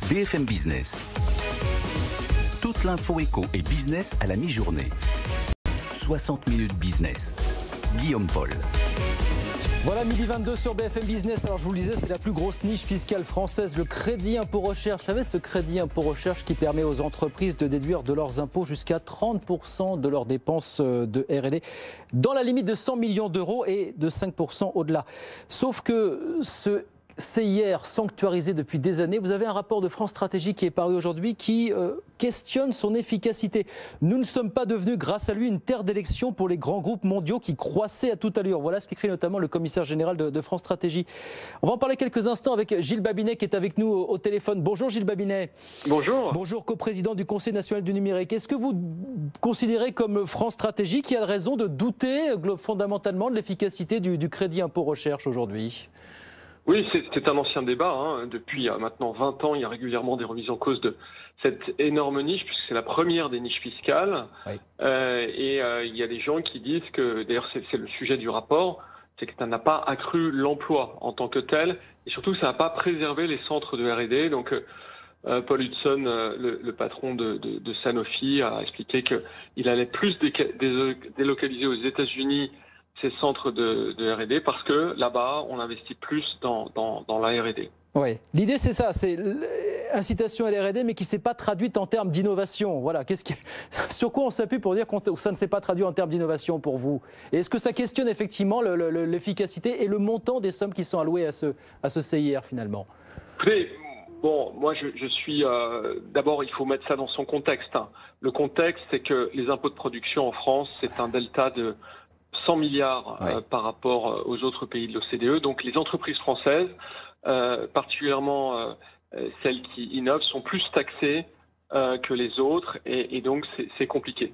BFM Business. Toute l'info éco et business à la mi-journée. 60 minutes business. Guillaume Paul. Voilà, midi 22 sur BFM Business. Alors je vous le disais, c'est la plus grosse niche fiscale française, le crédit impôt recherche. Vous savez, ce crédit impôt recherche qui permet aux entreprises de déduire de leurs impôts jusqu'à 30% de leurs dépenses de R&D dans la limite de 100 millions d'euros et de 5% au-delà. Sauf que ce CIR sanctuarisé depuis des années, vous avez un rapport de France Stratégie qui est paru aujourd'hui qui questionne son efficacité. Nous ne sommes pas devenus, grâce à lui, une terre d'élection pour les grands groupes mondiaux qui croissaient à toute allure. Voilà ce qu'écrit notamment le commissaire général de France Stratégie. On va en parler quelques instants avec Gilles Babinet qui est avec nous au téléphone. Bonjour Gilles Babinet. Bonjour. Bonjour, coprésident du Conseil national du numérique. Est-ce que vous considérez comme France Stratégie qu'il y a raison de douter fondamentalement de l'efficacité du crédit impôt recherche aujourd'hui ? Oui, c'est un ancien débat. Depuis maintenant 20 ans, il y a régulièrement des remises en cause de cette énorme niche, puisque c'est la première des niches fiscales. Oui. Il y a des gens qui disent que, d'ailleurs c'est le sujet du rapport, c'est que ça n'a pas accru l'emploi en tant que tel, et surtout ça n'a pas préservé les centres de R&D. Donc Paul Hudson, le patron de Sanofi, a expliqué qu'il allait plus délocaliser aux États-Unis ces centres de R&D parce que là-bas, on investit plus dans la R&D. Oui, l'idée c'est ça, c'est incitation à la R&D mais qui ne s'est pas traduite en termes d'innovation. Voilà, sur quoi on s'appuie pour dire que ça ne s'est pas traduit en termes d'innovation pour vous ? Et est-ce que ça questionne effectivement l'efficacité et le montant des sommes qui sont allouées à ce CIR finalement ? Écoutez, bon, moi je suis... D'abord, il faut mettre ça dans son contexte. Le contexte, c'est que les impôts de production en France, c'est un delta de 100 milliards par rapport aux autres pays de l'OCDE. Donc les entreprises françaises, particulièrement celles qui innovent, sont plus taxées que les autres et donc c'est compliqué.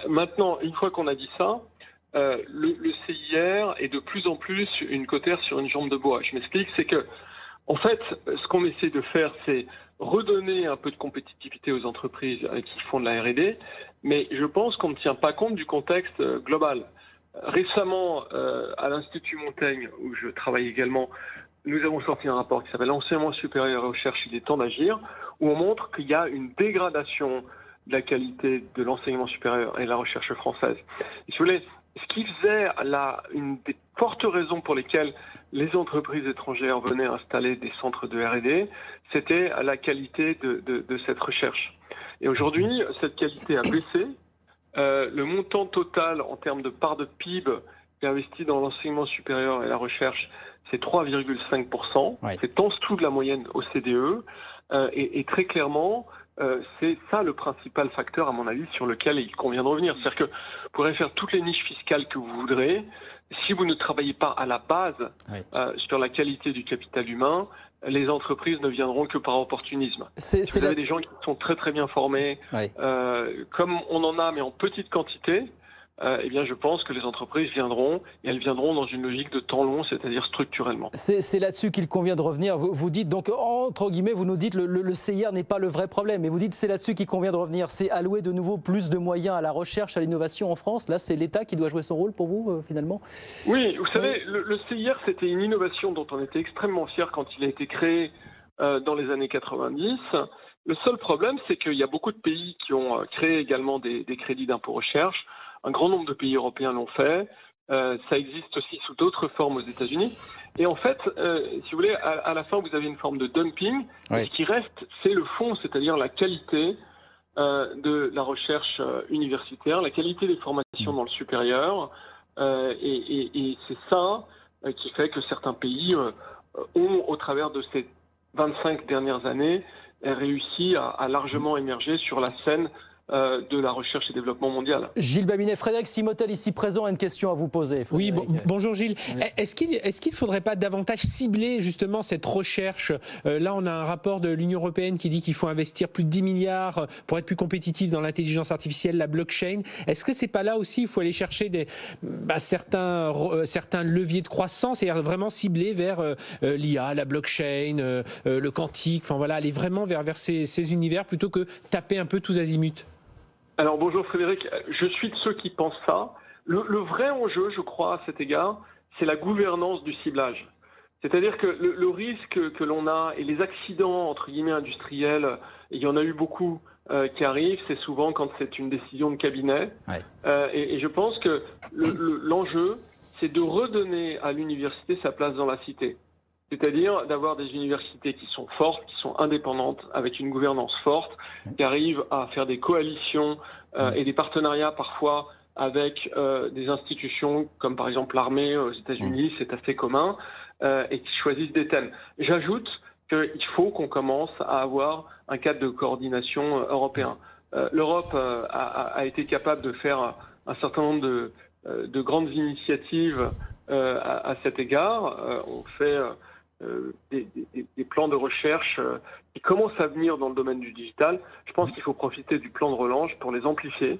Maintenant, une fois qu'on a dit ça, le CIR est de plus en plus une cautère sur une jambe de bois. Je m'explique, c'est que en fait, ce qu'on essaie de faire, c'est redonner un peu de compétitivité aux entreprises qui font de la R&D, mais je pense qu'on ne tient pas compte du contexte global. Récemment, à l'Institut Montaigne, où je travaille également, nous avons sorti un rapport qui s'appelle « L'enseignement supérieur et recherche, il est temps d'agir », où on montre qu'il y a une dégradation de la qualité de l'enseignement supérieur et de la recherche française. Et si vous voulez, ce qui faisait une des fortes raisons pour lesquelles les entreprises étrangères venaient installer des centres de R&D, c'était la qualité de cette recherche. Et aujourd'hui, cette qualité a baissé. Le montant total en termes de part de PIB qui est investi dans l'enseignement supérieur et la recherche, c'est 3,5%. Oui. C'est en dessous de la moyenne OCDE. Et très clairement, c'est ça le principal facteur, à mon avis, sur lequel il convient de revenir. C'est-à-dire que vous pourrez faire toutes les niches fiscales que vous voudrez. Si vous ne travaillez pas à la base sur la qualité du capital humain, les entreprises ne viendront que par opportunisme. Si vous avez des gens qui sont très très bien formés, comme on en a mais en petite quantité, eh bien je pense que les entreprises viendront, et elles viendront dans une logique de temps long, c'est-à-dire structurellement. C'est là-dessus qu'il convient de revenir. Vous dites donc, entre guillemets, vous nous dites le CIR n'est pas le vrai problème, mais vous dites c'est là-dessus qu'il convient de revenir. C'est allouer de nouveau plus de moyens à la recherche, à l'innovation en France. Là, c'est l'État qui doit jouer son rôle pour vous, finalement ? Oui, vous savez, le CIR, c'était une innovation dont on était extrêmement fiers quand il a été créé dans les années 90. Le seul problème, c'est qu'il y a beaucoup de pays qui ont créé également des crédits d'impôt recherche. Un grand nombre de pays européens l'ont fait. Ça existe aussi sous d'autres formes aux États-Unis. Et en fait, si vous voulez, à la fin, vous avez une forme de dumping. Oui. Et ce qui reste, c'est le fond, c'est-à-dire la qualité de la recherche universitaire, la qualité des formations dans le supérieur. Et c'est ça qui fait que certains pays ont, au travers de ces 25 dernières années, réussi à largement émerger sur la scène de la recherche et développement mondial. Gilles Babinet, Frédéric Simotel, ici présent, a une question à vous poser. Oui, bonjour Gilles. Oui. Est-ce qu'il ne faudrait pas davantage cibler justement cette recherche ? Là, on a un rapport de l'Union européenne qui dit qu'il faut investir plus de 10 milliards pour être plus compétitif dans l'intelligence artificielle, la blockchain. Est-ce que c'est pas là aussi, il faut aller chercher certains leviers de croissance, c'est-à-dire vraiment cibler vers l'IA, la blockchain, le quantique, enfin voilà, aller vraiment vers ces univers plutôt que taper un peu tous azimuts ? Alors bonjour Frédéric, je suis de ceux qui pensent ça. Le vrai enjeu, je crois, à cet égard, c'est la gouvernance du ciblage. C'est-à-dire que le risque que l'on a et les accidents entre guillemets industriels, et il y en a eu beaucoup qui arrivent, c'est souvent quand c'est une décision de cabinet. Et je pense que l'enjeu, c'est de redonner à l'université sa place dans la cité. C'est-à-dire d'avoir des universités qui sont fortes, qui sont indépendantes, avec une gouvernance forte, qui arrivent à faire des coalitions et des partenariats parfois avec des institutions comme par exemple l'armée aux États-Unis, c'est assez commun, et qui choisissent des thèmes. J'ajoute qu'il faut qu'on commence à avoir un cadre de coordination européen. L'Europe a été capable de faire un certain nombre de grandes initiatives à cet égard. On fait des plans de recherche qui commencent à venir dans le domaine du digital. Je pense qu'il faut profiter du plan de relance pour les amplifier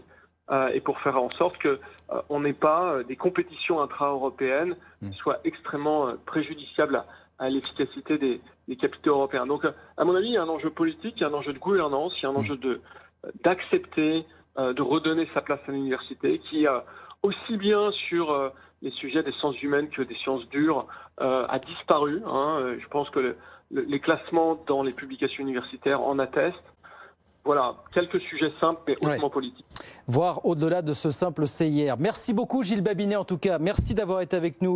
et pour faire en sorte qu'on n'ait pas des compétitions intra-européennes qui soient extrêmement préjudiciables à l'efficacité des capitaux européens. Donc, à mon avis, il y a un enjeu politique, il y a un enjeu de gouvernance, il y a un enjeu d'accepter, de redonner sa place à l'université, qui aussi bien sur les sujets des sciences humaines que des sciences dures a disparu. Je pense que les classements dans les publications universitaires en attestent. Voilà, quelques sujets simples mais hautement politiques. Voire au-delà de ce simple CIR. Merci beaucoup Gilles Babinet en tout cas. Merci d'avoir été avec nous.